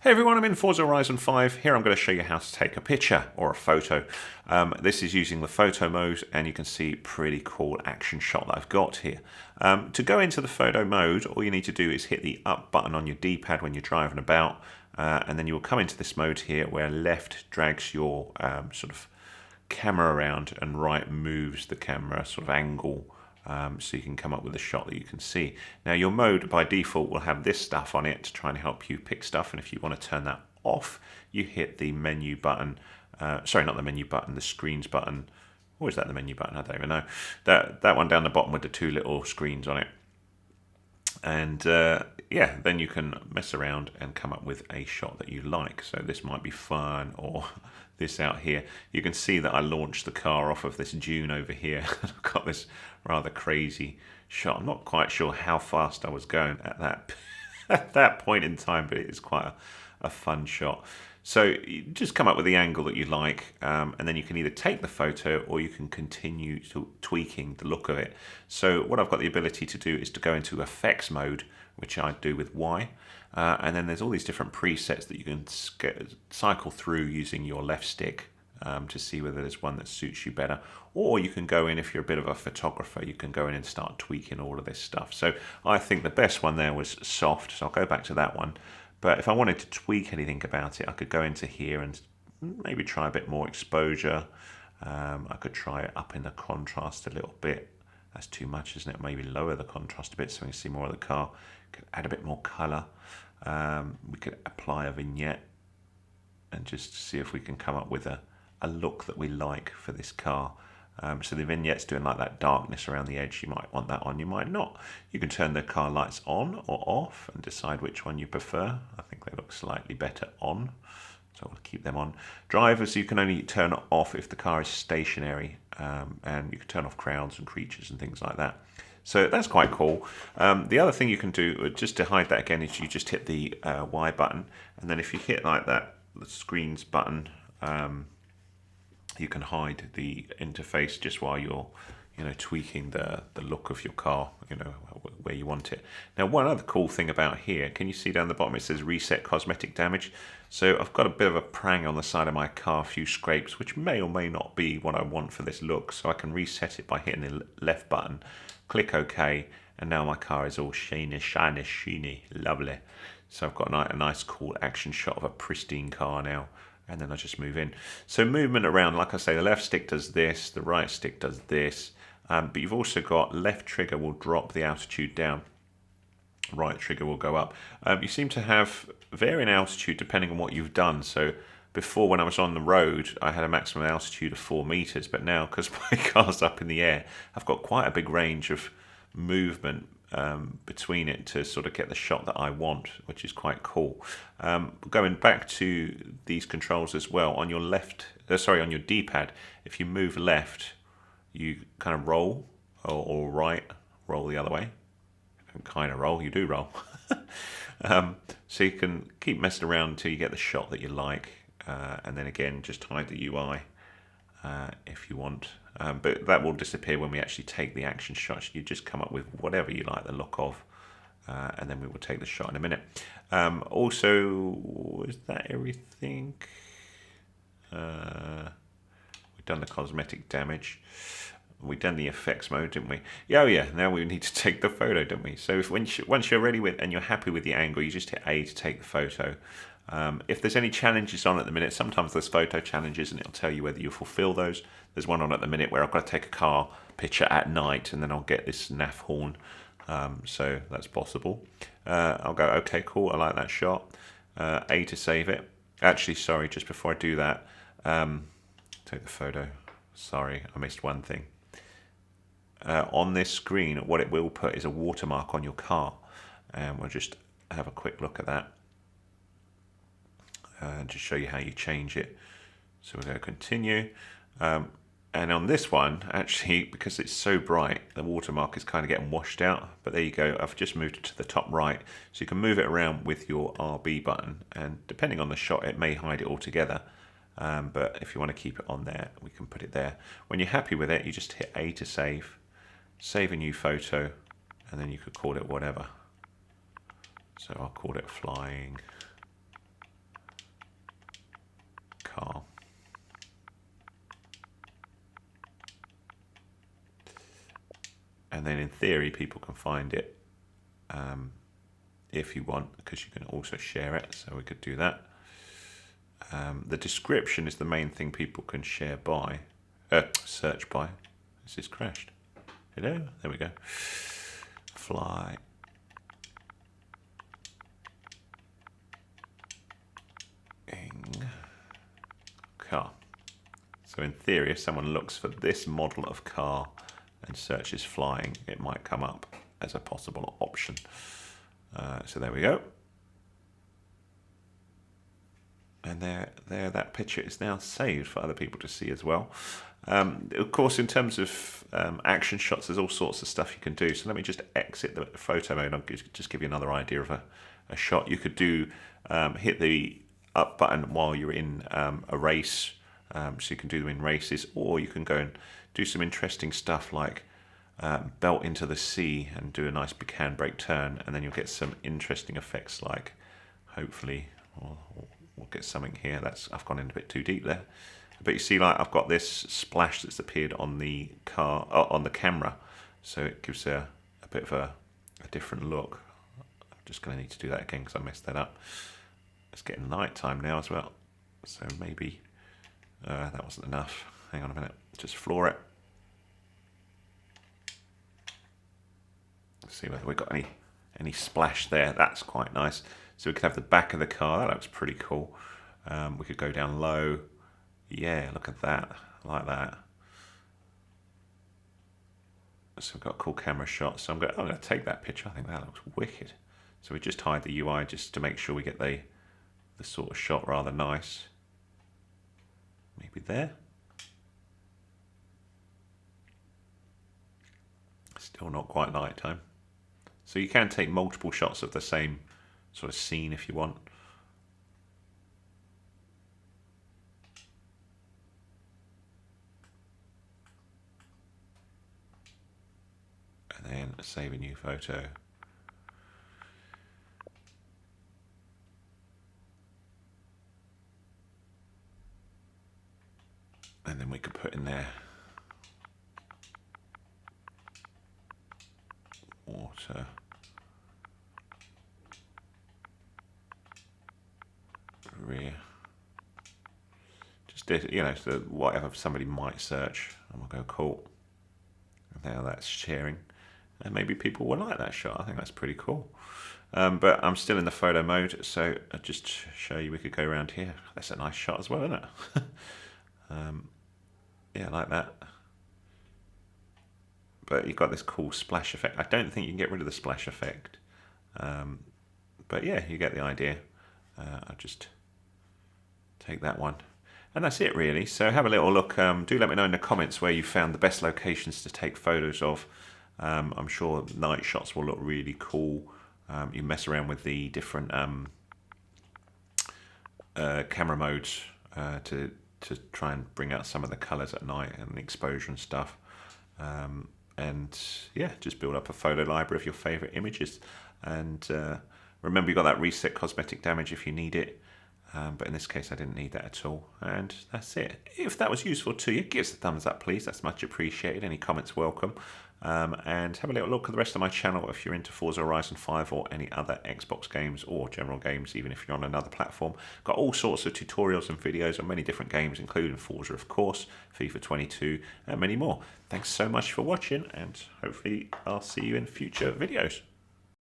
Hey everyone, I'm in Forza Horizon 5. Here I'm going to show you how to take a picture or a photo. This is using the photo mode, and you can see pretty cool action shot that I've got here. To go into the photo mode, all you need to do is hit the up button on your D-pad when you're driving about, and then you will come into this mode here where left drags your sort of camera around and right moves the camera sort of angle, so you can come up with a shot that you can see. Now your mode by default will have this stuff on it to try and help you pick stuff, and if you want to turn that off, you hit the menu button, sorry, not the menu button, the screens button. Or is that the menu button? I don't even know. That one down the bottom with the two little screens on it. And yeah, then you can mess around and come up with a shot that you like. So this might be fun, or this out here. You can see that I launched the car off of this dune over here. I've got this rather crazy shot. I'm not quite sure how fast I was going at that at that point in time, but it is quite a fun shot. So you just come up with the angle that you like, and then you can either take the photo or you can continue to tweaking the look of it. So what I've got the ability to do is to go into effects mode, which I do with Y, and then there's all these different presets that you can cycle through using your left stick to see whether there's one that suits you better. Or you can go in, if you're a bit of a photographer, you can go in and start tweaking all of this stuff. So I think the best one there was soft, so I'll go back to that one. But if I wanted to tweak anything about it, I could go into here and maybe try a bit more exposure. I could try it up in the contrast a little bit. That's too much, isn't it? Maybe lower the contrast a bit so we can see more of the car. Could add a bit more colour. We could apply a vignette and just see if we can come up with a look that we like for this car. So the vignette's doing like that darkness around the edge. You might want that on, you might not. You can turn the car lights on or off and decide which one you prefer. I think they look slightly better on, so I'll keep them on. Drivers, you can only turn off if the car is stationary, and you can turn off crowds and creatures and things like that. So that's quite cool. The other thing you can do, just to hide that again, is you just hit the Y button, and then if you hit like that, the screens button, you can hide the interface just while you're, tweaking the look of your car, where you want it. Now, one other cool thing about here, can you see down the bottom it says reset cosmetic damage? So I've got a bit of a prang on the side of my car, a few scrapes, which may or may not be what I want for this look. So I can reset it by hitting the left button, click OK, and now my car is all shiny, sheeny, lovely. So I've got a nice cool action shot of a pristine car now. And then I just move in. So movement around, like I say, the left stick does this, the right stick does this, but you've also got left trigger will drop the altitude down, right trigger will go up. You seem to have varying altitude depending on what you've done. So before, when I was on the road, I had a maximum altitude of 4 meters, but now, because my car's up in the air, I've got quite a big range of movement between it to sort of get the shot that I want, which is quite cool. Going back to these controls as well, on your on your D-pad, if you move left, you kind of roll, or right, roll the other way. And kind of roll, you do roll. So you can keep messing around until you get the shot that you like, and then again, just hide the UI if you want. But that will disappear when we actually take the action shots. You just come up with whatever you like the look of, and then we will take the shot in a minute. Also, is that everything? We've done the cosmetic damage. We've done the effects mode, didn't we? Yeah, oh yeah, now we need to take the photo, don't we? So once you're ready with and you're happy with the angle, you just hit A to take the photo. If there's any challenges on at the minute, sometimes there's photo challenges and it'll tell you whether you fulfill those. There's one on at the minute where I've got to take a car picture at night and then I'll get this naff horn. So that's possible. I'll go, okay, cool, I like that shot. A to save it. Actually, sorry, just before I do that, take the photo. Sorry, I missed one thing. On this screen, what it will put is a watermark on your car. And we'll just have a quick look at that. Just show you how you change it. So we're going to continue. And on this one, actually, because it's so bright, the watermark is kind of getting washed out. But there you go. I've just moved it to the top right. So you can move it around with your RB button. And depending on the shot, it may hide it altogether. But if you want to keep it on there, we can put it there. When you're happy with it, you just hit A to save. Save a new photo. And then you could call it whatever. So I'll call it flying. And then in theory, people can find it if you want, because you can also share it. So we could do that. The description is the main thing people can share by, search by. This is crashed. Hello, there we go. Fly. Car. So in theory, if someone looks for this model of car and searches flying, it might come up as a possible option. So there we go. And there, that picture is now saved for other people to see as well. Of course, in terms of action shots, there's all sorts of stuff you can do. So let me just exit the photo mode. I'll just give you another idea of a shot. You could do hit the up button while you're in a race, so you can do them in races, or you can go and do some interesting stuff like belt into the sea and do a nice big handbrake turn, and then you'll get some interesting effects like, hopefully, we'll get something here. I've gone in a bit too deep there. But you see, like, I've got this splash that's appeared on the car, on the camera, so it gives a bit of a different look. I'm just going to need to do that again because I messed that up. It's getting night time now as well, so maybe that wasn't enough. Hang on a minute, just floor it. Let's see whether we've got any splash there. That's quite nice. So we could have the back of the car. That looks pretty cool. We could go down low. Yeah, look at that. I like that. So we've got a cool camera shot. So I'm going to take that picture. I think that looks wicked. So we just hide the UI just to make sure we get the sort of shot rather nice. Maybe there. Still not quite night time. So you can take multiple shots of the same sort of scene if you want. And then save a new photo. And then we could put in there water, rear, just did, you know, so whatever somebody might search, and we'll go cool. And now that's sharing, and maybe people will like that shot. I think that's pretty cool. But I'm still in the photo mode, so I'll just show you. We could go around here. That's a nice shot as well, isn't it? Yeah, I like that. But you've got this cool splash effect. I don't think you can get rid of the splash effect. But yeah, you get the idea. I'll just take that one. And that's it really. So have a little look. Do let me know in the comments where you found the best locations to take photos of. I'm sure night shots will look really cool. You mess around with the different camera modes to try and bring out some of the colours at night and the exposure and stuff. And yeah, just build up a photo library of your favourite images. And remember, you've got that reset cosmetic damage if you need it. But in this case, I didn't need that at all. And that's it. If that was useful to you, give us a thumbs up, please. That's much appreciated. Any comments welcome. And have a little look at the rest of my channel if you're into Forza Horizon 5 or any other Xbox games or general games, even if you're on another platform. Got all sorts of tutorials and videos on many different games, including Forza, of course, FIFA 22, and many more. Thanks so much for watching, and hopefully I'll see you in future videos.